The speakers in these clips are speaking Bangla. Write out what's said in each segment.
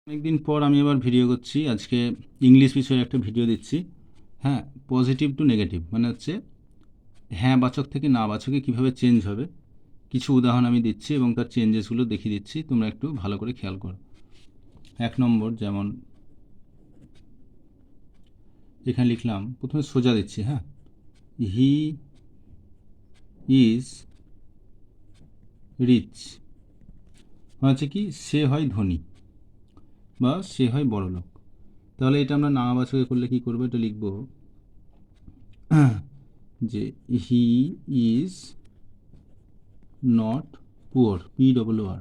অনেকদিন পর আমি আবার ভিডিও করছি। আজকে ইংলিশ বিষয়ে একটা ভিডিও দিচ্ছি। হ্যাঁ, পজিটিভ টু নেগেটিভ মানে হচ্ছে হ্যাঁ বাচক থেকে না বাচকে কীভাবে চেঞ্জ হবে, কিছু উদাহরণ আমি দিচ্ছি এবং তার চেঞ্জেসগুলো দেখিয়ে দিচ্ছি। তোমরা একটু ভালো করে খেয়াল করো। 1 নম্বর, যেমন এখানে লিখলাম, প্রথমে সোজা দিচ্ছি। হ্যাঁ, হি ইজ রিচ মানে হচ্ছে কি সে হয় ধনী বা সে হয় বড়লোক। তাহলে এটা আমরা না বাচকে করলে কি করবো, এটা লিখবো যে he is not poor, PWR।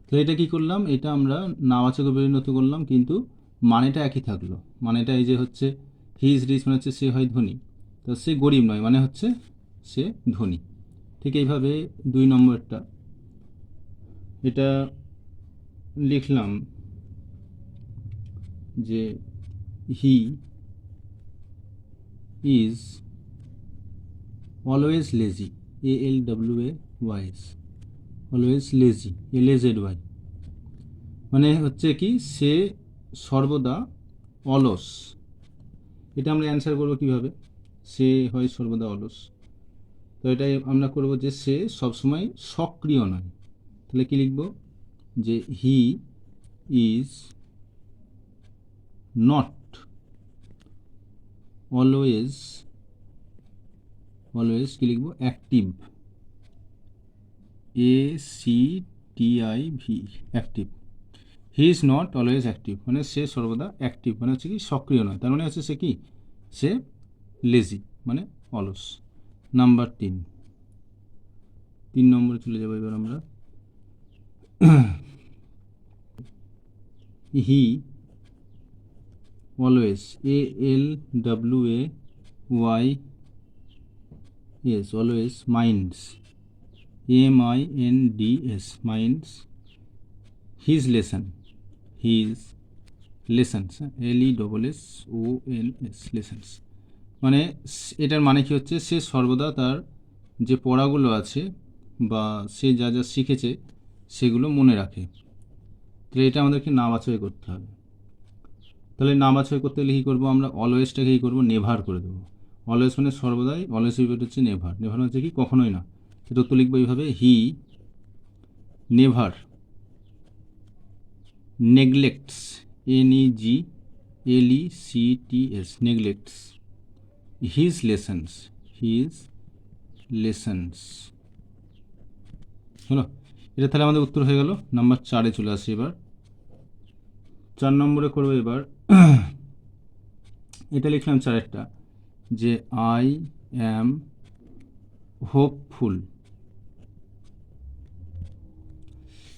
তো এটা কি করলাম, এটা আমরা নাবাচকে পরিণত করলাম, কিন্তু মানেটা একই থাকলো। মানেটা এই যে হচ্ছে হি ইজ রিচ মানে হচ্ছে সে হয় ধনী, তো সে গরিব নয় মানে হচ্ছে সে ধনী। ঠিক এইভাবে 2 নম্বরটা এটা লিখলাম যে he is always lazy, ALWAYS, always lazy, LAZY মানে হচ্ছে কি সে সর্বদা অলস। এটা আমরা অ্যান্সার করবো কীভাবে, সে হয় সর্বদা অলস, তো এটাই আমরা করব যে সে সবসময় সক্রিয় নয়। তাহলে কি লিখব, যে he is not always, always কি লিখব, active, ACTIV, active. He is not always active মানে সে সর্বদা অ্যাক্টিভ মানে হচ্ছে কি সক্রিয় নয়, তার মানে হচ্ছে সে কি, সে লেজি মানে অলস। নাম্বার 3 নম্বরে চলে যাবো এবার আমরা। He always, ALWAYS, always minds, MINDS, minds his lesson, his lessons, LESSONS, lessons মানে এটার মানে কি হচ্ছে, সে সর্বদা তার যে পড়াগুলো আছে বা সে যা যা শিখেছে সেগুলো মনে রাখে। তাহলে এটা আমাদেরকে না বাছাই করতে হবে। তাহলে না বাছাই করতে গেলে কী করবো, আমরা অলওয়েজটাকে কী করবো, নেভার করে দেবো। অলওয়েজ মানে সর্বদাই, অলওয়েজ বিপরীত হচ্ছে নেভার। নেভার হচ্ছে কি কখনোই না। সেটা তো লিখবো এইভাবে, he never neglects, NEGLECTS, neglects his lessons, his lessons. হলো, এটা তাহলে আমাদের উত্তর হয়ে গেল। নাম্বার 4-এ চলে আসি এবার। 4 নম্বরে করবো এবার এটা লিখলাম 4-একটা, যে আই অ্যাম হোপফুল।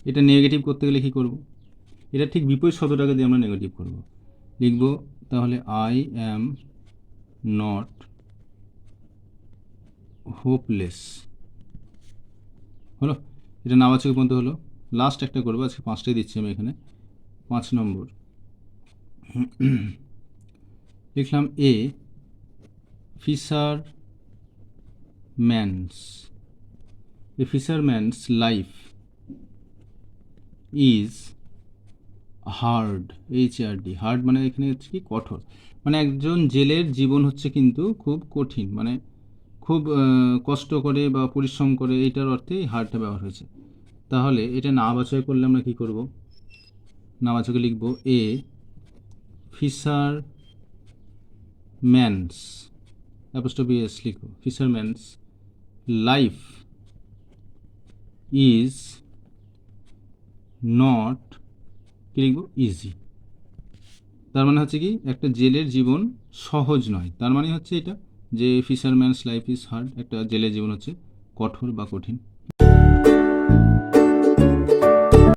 এটা নেগেটিভ করতে গেলে কী করব, এটা ঠিক বিপরীত শব্দটাকে দিয়ে আমরা নেগেটিভ করব। লিখব তাহলে আই অ্যাম নট হোপলেস। হলো, এটা নাবাচক পর্যন্ত হলো। লাস্ট একটা করবো, আজকে 5টাই দিচ্ছি আমি এখানে। 5 নম্বর লিখলাম, a fisherman's life is hard, HARD, hard মানে এখানে হচ্ছে কি কঠোর, মানে একজন জেলের জীবন হচ্ছে কিন্তু খুব কঠিন, মানে খুব কষ্ট করে বা পরিশ্রম করে, এইটার অর্থে হার্ডটা ব্যবহার হয়েছে। তাহলে এটা না বাছাই করলে আমরা কী করব, না বাছকে লিখব, এ ফিশারম্যানস, অ্যাপোস্ট্রফি S লিখব, ফিশারম্যানস লাইফ ইজ নট, কী লিখব, ইজি। তার মানে হচ্ছে কি একটা জেলের জীবন সহজ নয়, তার মানে হচ্ছে এটা যে ফিশারম্যানস লাইফ ইজ হার্ড, একটা জেলের জীবন হচ্ছে কঠোর বা কঠিন।